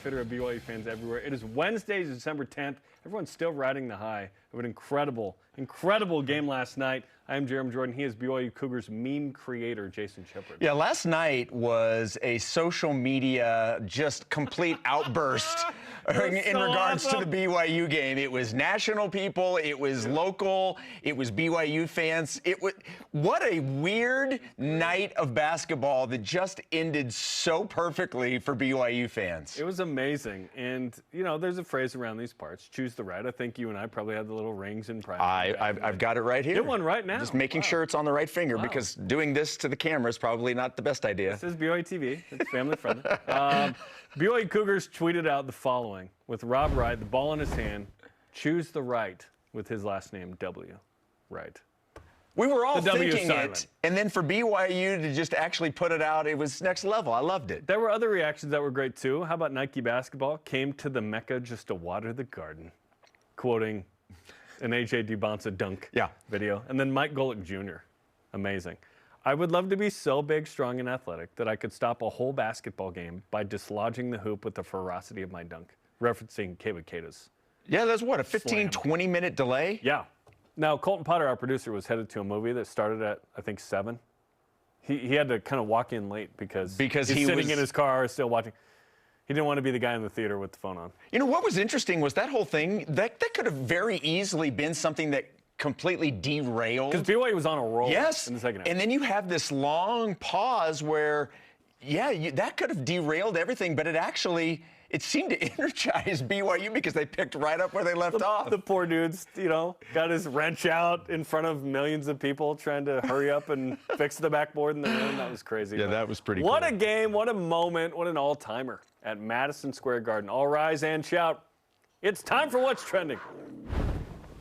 Twitter of BYU fans everywhere. It is Wednesday, December 10th. Everyone's still riding the high of an incredible game last night. I am Jeremy Jordan. He is BYU Cougars meme creator, Jason Shepard. Yeah, last night was a social media just complete outburst in regards to the BYU game. It was national people, it was local, it was BYU fans. What a weird night of basketball that just ended so perfectly for BYU fans. It was amazing. And, you know, there's a phrase around these parts, choose the right. I think you and I probably had the little rings in private. I've got it right here. Get one right now. Just making sure it's on the right finger because doing this to the camera is probably not the best idea. This is BYUtv. It's family friendly. BYU Cougars tweeted out the following with Rob Wright, the ball in his hand, choose the right with his last name, W. Right. We were all thinking it, and then for BYU to just actually put it out, it was next level. I loved it. There were other reactions that were great, too. How about Nike basketball? Came to the Mecca just to water the garden, quoting an Dybantsa dunk video. And then Mike Golick Jr., amazing. I would love to be so big, strong, and athletic that I could stop a whole basketball game by dislodging the hoop with the ferocity of my dunk, referencing Keva Keita's. Yeah, that's what, a 15, 20-minute delay? Yeah. Now, Colton Potter, our producer, was headed to a movie that started at, I think, 7. He had to kind of walk in late because he's sitting in his car still watching. He didn't want to be the guy in the theater with the phone on. You know, what was interesting was that whole thing, that could have very easily been something that completely derailed. Because BYU was on a roll in the second half. And then you have this long pause where, that could have derailed everything, but it seemed to energize BYU because they picked right up where they left off. The poor dude's, got his wrench out in front of millions of people trying to hurry up and fix the backboard in the room. That was crazy. Yeah, that was pretty cool. What a game, what a moment, what an all-timer at Madison Square Garden. All rise and shout. It's time for What's Trending.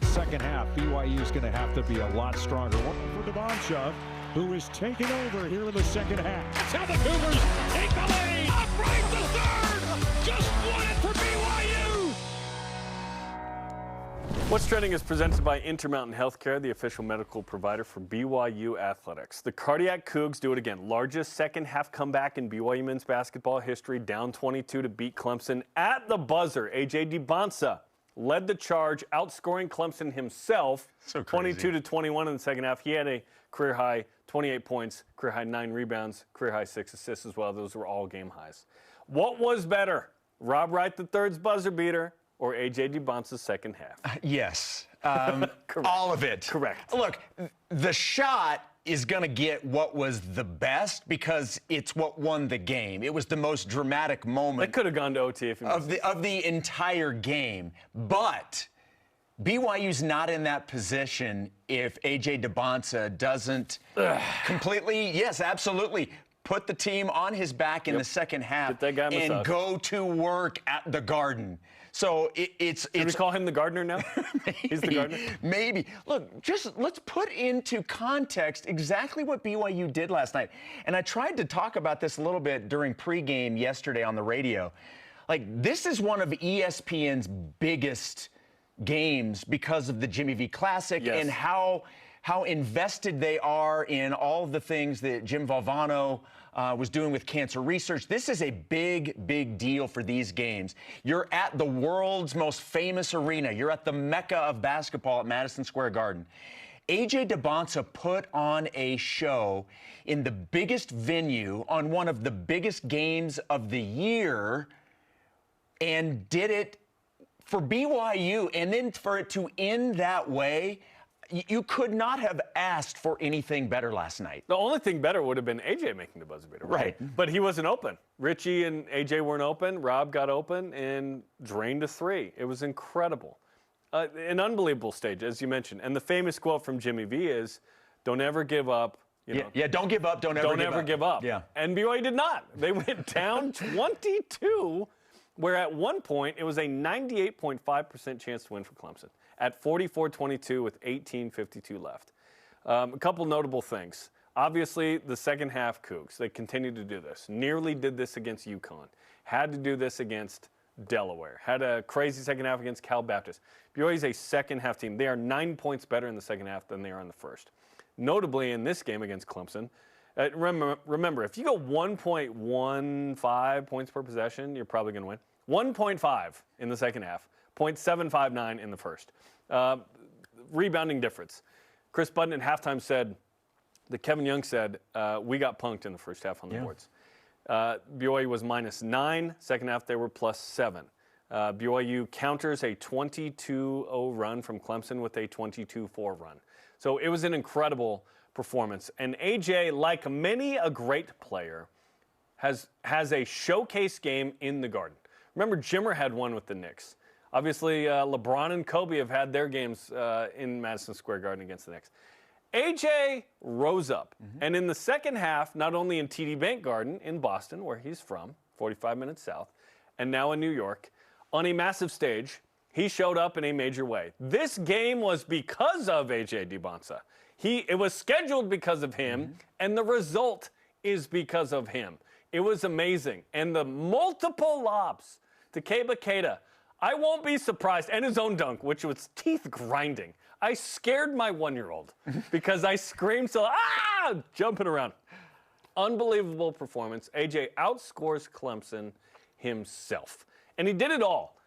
Second half, BYU's going to have to be a lot stronger. One for Dybantsa, who is taking over here in the second half. That's how the Cougars take the lead. Up right to third. Just won it for BYU. What's Trending is presented by Intermountain Healthcare, the official medical provider for BYU Athletics. The Cardiac Cougs do it again. Largest second half comeback in BYU men's basketball history, down 22 to beat Clemson at the buzzer. Dybantsa led the charge, outscoring Clemson himself, 22-21 in the second half. He had a career-high 28 points, career-high 9 rebounds, career-high 6 assists as well. Those were all game highs. What was better, Rob Wright III's buzzer beater or Dybantsa's second half? Yes, all of it. Correct. Look, the shot is going to get what was the best because it's what won the game. It was the most dramatic moment. It could have gone to OT if he of the entire game. But BYU's not in that position if Dybantsa doesn't completely, yes, absolutely, put the team on his back in the second half and go to work at the Garden. So it's Should we call him the gardener now? He's the gardener? Maybe. Look, let's put into context exactly what BYU did last night. And I tried to talk about this a little bit during pregame yesterday on the radio. Like, this is one of ESPN's biggest games because of the Jimmy V Classic and how invested they are in all of the things that Jim Valvano was doing with cancer research. This is a big, big deal for these games. You're at the world's most famous arena. You're at the Mecca of basketball at Madison Square Garden. Dybantsa put on a show in the biggest venue on one of the biggest games of the year and did it for BYU. And then for it to end that way, you could not have asked for anything better last night. The only thing better would have been AJ making the buzzer beater. Right. But he wasn't open. Richie and AJ weren't open. Rob got open and drained a 3. It was incredible. An unbelievable stage, as you mentioned. And the famous quote from Jimmy V is, don't ever give up. Don't give up. Don't ever give up. Yeah. And BYU did not. They went down 22, where at one point it was a 98.5% chance to win for Clemson at 44-22 with 18:52 left. A couple notable things. Obviously, the second half Cougs, they continued to do this. Nearly did this against UConn. Had to do this against Delaware. Had a crazy second half against Cal Baptist. BYU is a second half team. They are 9 points better in the second half than they are in the first. Notably, in this game against Clemson, remember, if you go 1.15 points per possession, you're probably going to win. 1.5 in the second half, 0.759 in the first. Rebounding difference. Chris Budden at halftime said, that Kevin Young said, we got punked in the first half on the boards. BYU was -9. Second half, they were +7. BYU counters a 22-0 run from Clemson with a 22-4 run. So it was an incredible performance. And AJ, like many a great player, has a showcase game in the Garden. Remember, Jimmer had one with the Knicks. Obviously, LeBron and Kobe have had their games in Madison Square Garden against the Knicks. AJ rose up. And in the second half, not only in TD Bank Garden in Boston, where he's from, 45 minutes south, and now in New York, on a massive stage, he showed up in a major way. This game was because of AJ Dybantsa. It was scheduled because of him, and the result is because of him. It was amazing. And the multiple lobs to Keba Keita, I won't be surprised, and his own dunk, which was teeth grinding. I scared my 1-year-old because I screamed so, jumping around. Unbelievable performance. AJ outscores Clemson himself. And he did it all.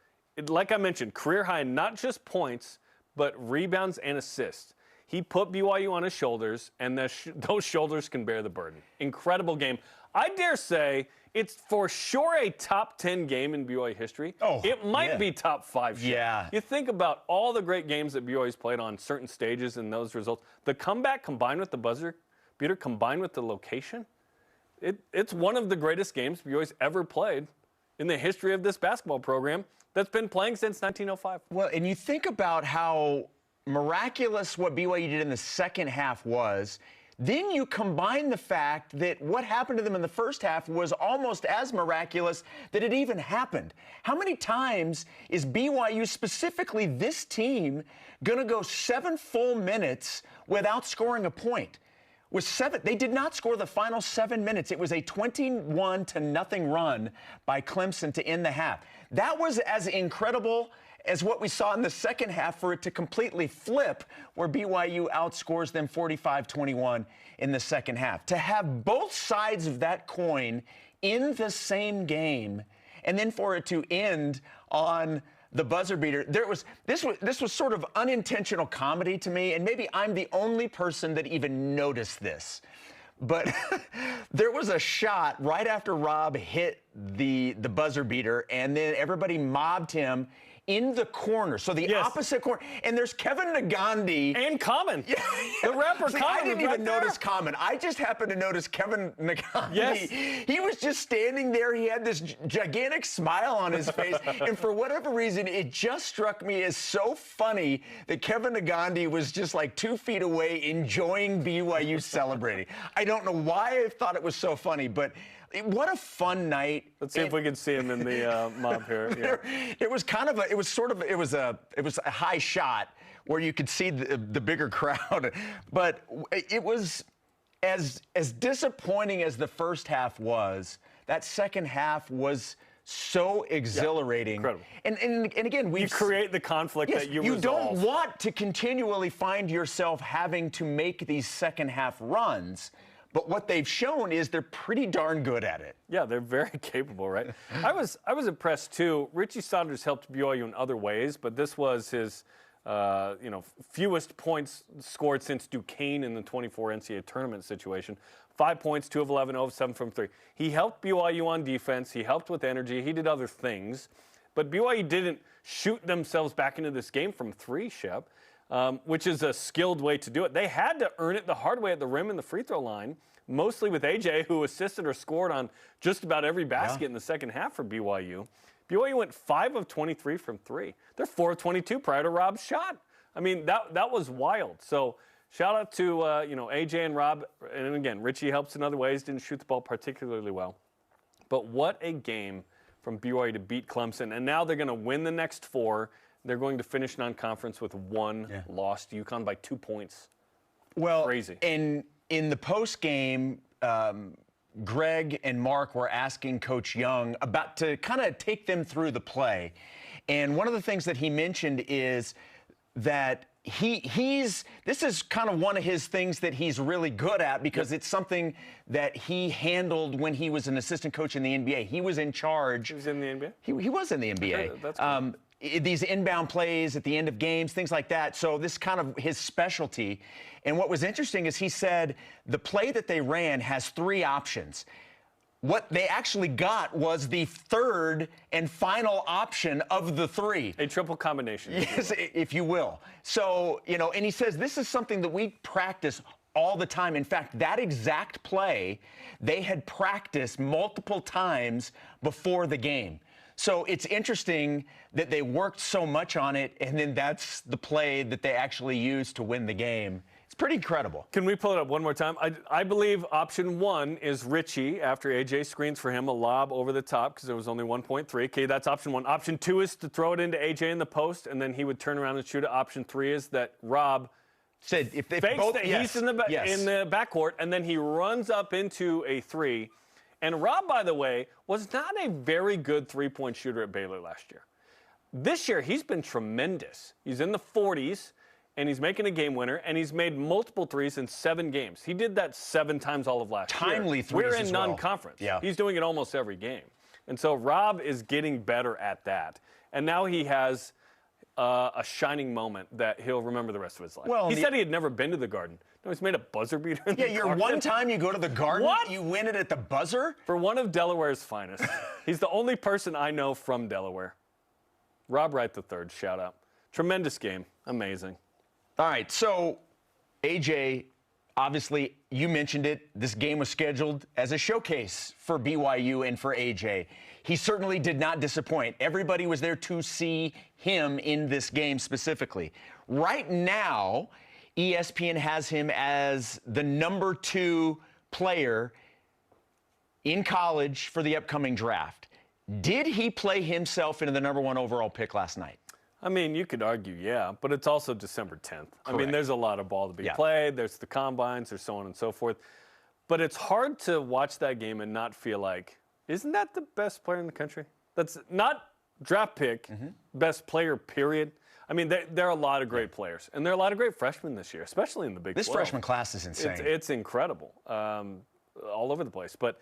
Like I mentioned, career high in not just points, but rebounds and assists. He put BYU on his shoulders, and those shoulders can bear the burden. Incredible game. I dare say it's for sure a top 10 game in BYU history. It might be top 5. Yeah. You think about all the great games that BYU's played on certain stages and those results. The comeback combined with the buzzer beater, combined with the location, it's one of the greatest games BYU's ever played in the history of this basketball program that's been playing since 1905. Well, and you think about how miraculous what BYU did in the second half was. Then you combine the fact that what happened to them in the first half was almost as miraculous that it even happened. How many times is BYU, specifically this team, going to go 7 full minutes without scoring a point? They did not score the final 7 minutes. It was a 21-0 run by Clemson to end the half. That was as incredible as what we saw in the second half for it to completely flip, where BYU outscores them 45-21 in the second half. To have both sides of that coin in the same game, and then for it to end on the buzzer beater, this was sort of unintentional comedy to me, and maybe I'm the only person that even noticed this. But there was a shot right after Rob hit the buzzer beater, and then everybody mobbed him in the corner, so the opposite corner. And there's Kevin Nagandi. And Common. The rapper Common. I didn't even notice Common. I just happened to notice Kevin Nagandi. Yes. He was just standing there. He had this gigantic smile on his face. And for whatever reason, it just struck me as so funny that Kevin Nagandi was just like 2 feet away enjoying BYU celebrating. I don't know why I thought it was so funny, but what a fun night. Let's see if we can see him in the mob here. Yeah. It was a high shot where you could see the bigger crowd. But it was as disappointing as the first half was. That second half was so exhilarating. Incredible. And again, you create the conflict that you resolve. Don't want to continually find yourself having to make these second half runs. But what they've shown is they're pretty darn good at it. Yeah, they're very capable, right? I was impressed too. Richie Saunders helped BYU in other ways, but this was his fewest points scored since Duquesne in the 24 NCAA tournament situation. 5 points, 2 of 11, 0 of 7 from 3. He helped BYU on defense. He helped with energy. He did other things. But BYU didn't shoot themselves back into this game from 3, Shep. Which is a skilled way to do it. They had to earn it the hard way at the rim and the free throw line, mostly with AJ, who assisted or scored on just about every basket in the second half for BYU. BYU went 5 of 23 from 3. They're 4 of 22 prior to Rob's shot. I mean, that was wild. So shout out to AJ and Rob. And again, Richie helps in other ways, didn't shoot the ball particularly well. But what a game from BYU to beat Clemson. And now they're going to win the next 4. They're going to finish non-conference with 1 loss to UConn by 2 points. Well, crazy. In the post game, Greg and Mark were asking Coach Young about to kind of take them through the play, and one of the things that he mentioned is that this is kind of one of his things that he's really good at, because it's something that he handled when he was an assistant coach in the NBA. He was in charge. He was in the NBA? He was in the NBA. That's cool. These inbound plays at the end of games, things like that. So this is kind of his specialty. And what was interesting is he said the play that they ran has 3 options. What they actually got was the third and final option of the 3. A triple combination. Yes, if you will. So, and he says this is something that we practice all the time. In fact, that exact play they had practiced multiple times before the game. So it's interesting that they worked so much on it, and then that's the play that they actually used to win the game. It's pretty incredible. Can we pull it up one more time? I believe option 1 is Richie after AJ screens for him, a lob over the top because there was only 1.3. Okay, that's option 1. Option 2 is to throw it into AJ in the post, and then he would turn around and shoot it. Option 3 is that Rob said if fakes both, that yes, he's in the backcourt, and then he runs up into a 3. And Rob, by the way, was not a very good three-point shooter at Baylor last year. This year, he's been tremendous. He's in the 40s, and he's making a game winner, and he's made multiple threes in 7 games. He did that 7 times all of last year. Timely threes We're in as well. non-conference. Yeah. He's doing it almost every game. And so Rob is getting better at that. And now he has a shining moment that he'll remember the rest of his life. Well, he said he had never been to the Garden. No, he's made a buzzer beater in the Garden. One time you go to the Garden, What? you win it at the buzzer? For one of Delaware's finest. He's the only person I know from Delaware. Rob Wright III, shout out. Tremendous game. Amazing. All right, so AJ, obviously, you mentioned it. This game was scheduled as a showcase for BYU and for AJ. He certainly did not disappoint. Everybody was there to see him in this game specifically. Right now, ESPN has him as the number 2 player in college for the upcoming draft. Did he play himself into the number 1 overall pick last night? I mean, you could argue, yeah, but it's also December 10th. Correct. I mean, there's a lot of ball to be played. There's the combines, there's so on and so forth. But it's hard to watch that game and not feel like, isn't that the best player in the country? That's not draft pick, best player, period. I mean, there are a lot of great players, and there are a lot of great freshmen this year, especially in the Big 12. This freshman class is insane. It's incredible, all over the place. But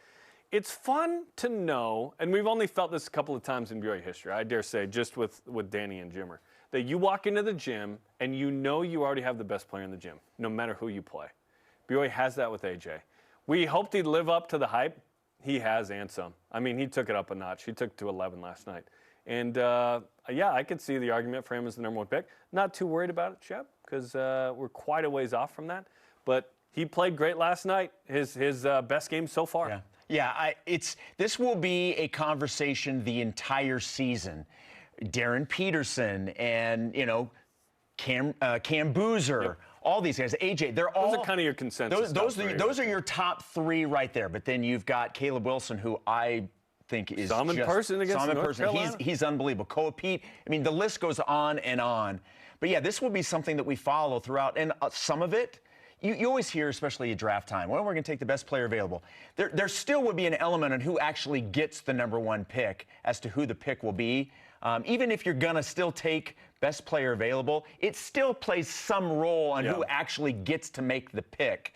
it's fun to know, and we've only felt this a couple of times in BYU history, I dare say, just with Danny and Jimmer, that you walk into the gym and you know you already have the best player in the gym, no matter who you play. BYU has that with AJ. We hoped he'd live up to the hype. He has, and some. I mean, he took it up a notch. He took it to 11 last night. And, yeah, I could see the argument for him as the number 1 pick. Not too worried about it, Shep, because we're quite a ways off from that. But he played great last night, his best game so far. Yeah, this will be a conversation the entire season. Darren Peterson and, Cam Boozer, all these guys, AJ, they're all... Those are kind of your consensus. Those are your top 3 right there. But then you've got Caleb Wilson, who I think is Salmon Person against North Carolina. He's unbelievable. Koa Pete. I mean, the list goes on and on. But, yeah, this will be something that we follow throughout. And some of it, you always hear, especially at draft time, well, we're going to take the best player available. There still would be an element on who actually gets the number 1 pick as to who the pick will be. Even if you're going to still take best player available, it still plays some role on who actually gets to make the pick.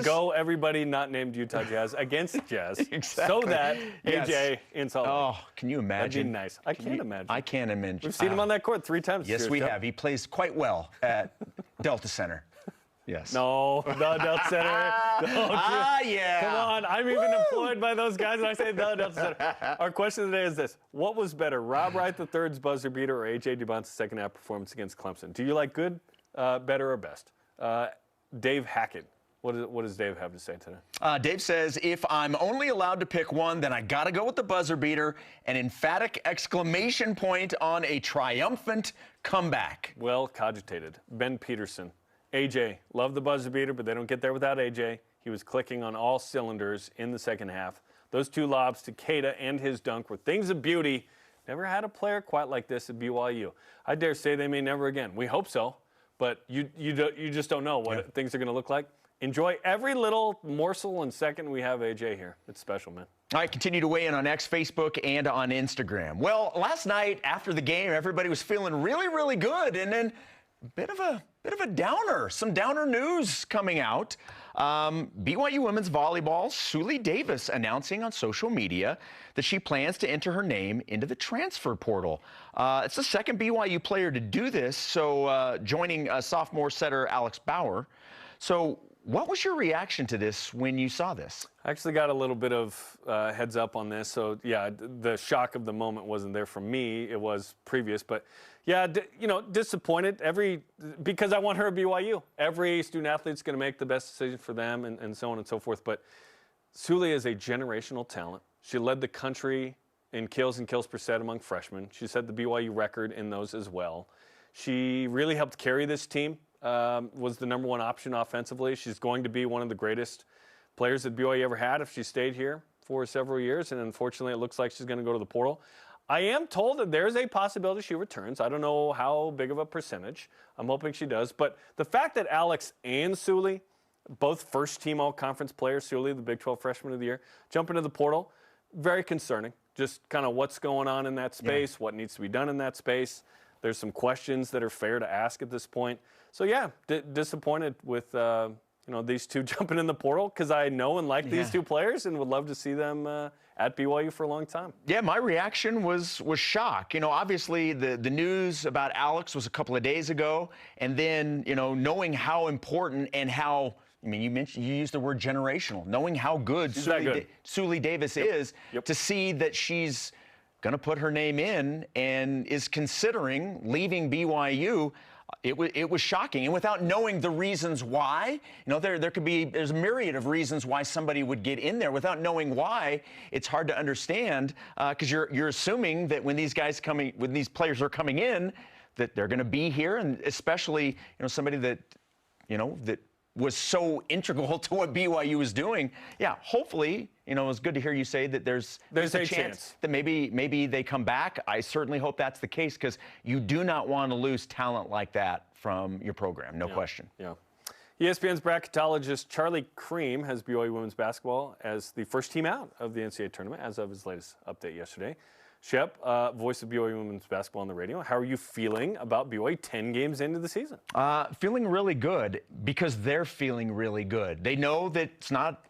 Go everybody not named Utah Jazz against Jazz so that AJ in Salt Lake. Oh, can you imagine? That'd be nice. I can't imagine. I can't imagine. We've seen him on that court 3 times. Yes, we have. He plays quite well at Delta Center. Yes. No, the Delta Center. Yeah. Come on. I'm even employed by those guys when I say the Delta Center. Our question today is this. What was better, Rob Wright III's buzzer beater or A.J. Dybantsa's second half performance against Clemson? Do you like good, better, or best? Dave Hackett. What does Dave have to say today? Dave says, if I'm only allowed to pick one, then I got to go with the buzzer beater. An emphatic exclamation point on a triumphant comeback. Well cogitated. Ben Peterson. AJ, love the buzzer beater, but they don't get there without AJ. He was clicking on all cylinders in the second half. Those 2 lobs to Keita and his dunk were things of beauty. Never had a player quite like this at BYU. I dare say they may never again. We hope so, but you just don't know what things are going to look like. Enjoy every little morsel and second we have AJ here. It's special, man. All right, continue to weigh in on X, Facebook, and on Instagram. Well, last night after the game, everybody was feeling really, really good, and then bit of a downer. Some downer news coming out. BYU women's volleyball Suli Davis announcing on social media that she plans to enter her name into the transfer portal. It's the second BYU player to do this, so joining sophomore setter Alex Bauer. So what was your reaction to this when you saw this? I actually got a little bit of heads up on this. So, yeah, the shock of the moment wasn't there for me. It was previous. But, yeah, disappointed because I want her at BYU. Every student athlete's going to make the best decision for them and so on and so forth. But Suli is a generational talent. She led the country in kills and kills per set among freshmen. She set the BYU record in those as well. She really helped carry this team. Was the number one option offensively. She's going to be one of the greatest players that BYU ever had if she stayed here for several years, and unfortunately it looks like she's going to go to the portal. I am told that there's a possibility she returns. I don't know how big of a percentage. I'm hoping she does. But the fact that Alex and Suli, both first-team all-conference players, Suli, the Big 12 Freshman of the Year, jump into the portal, very concerning. Just kind of what's going on in that space, what needs to be done in that space. There's some questions that are fair to ask at this point. So, yeah, disappointed with these two jumping in the portal because I know and like these two players and would love to see them at BYU for a long time. Yeah, my reaction was shock. Obviously the news about Alex was a couple of days ago, and then, knowing how important and how, you used the word generational, knowing how good Suli Davis is, to see that she's going to put her name in and is considering leaving BYU. It was shocking, and without knowing the reasons why, there's a myriad of reasons why somebody would get in there. Without knowing why, it's hard to understand because you're assuming that when these players are coming in, that they're going to be here, and especially somebody that that was so integral to what BYU was doing. Yeah, hopefully, it was good to hear you say that there's a chance that maybe they come back. I certainly hope that's the case because you do not want to lose talent like that from your program, no question. Yeah. ESPN's bracketologist Charlie Cream has BYU women's basketball as the first team out of the NCAA tournament as of his latest update yesterday. Shep, voice of BYU women's basketball on the radio. How are you feeling about BYU 10 games into the season? Feeling really good because they're feeling really good. They know that it's not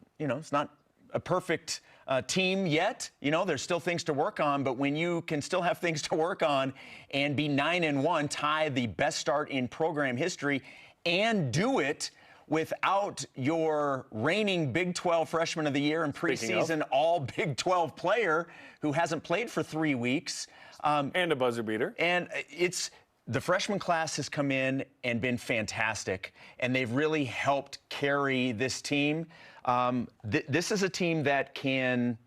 a perfect team yet. There's still things to work on, but when you can still have things to work on and be 9-1, tie the best start in program history, and do it without your reigning Big 12 Freshman of the Year and preseason all Big 12 player who hasn't played for 3 weeks. And a buzzer beater. And the freshman class has come in and been fantastic, and they've really helped carry this team. This is a team that can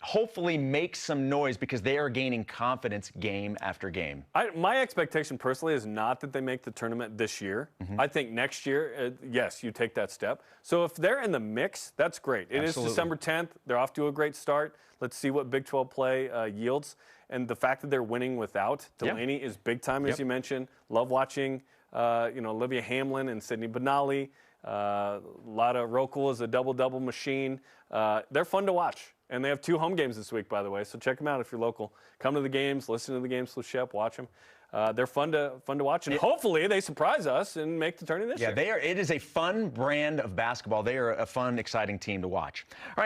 hopefully make some noise because they are gaining confidence game after game. My expectation personally is not that they make the tournament this year. I think next year, yes, you take that step. So if they're in the mix, that's great. It is December 10th. They're off to a great start. Let's see what Big 12 play yields. And the fact that they're winning without Delaney is big time, as you mentioned. Love watching, Olivia Hamlin and Sydney Benali. Lotta Rockel is a double-double machine. They're fun to watch. And they have 2 home games this week, by the way, so check them out if you're local. Come to the games, listen to the games with Shep, watch them. They're fun to watch, and hopefully they surprise us and make the tourney this year. Yeah, it is a fun brand of basketball. They are a fun, exciting team to watch. All right.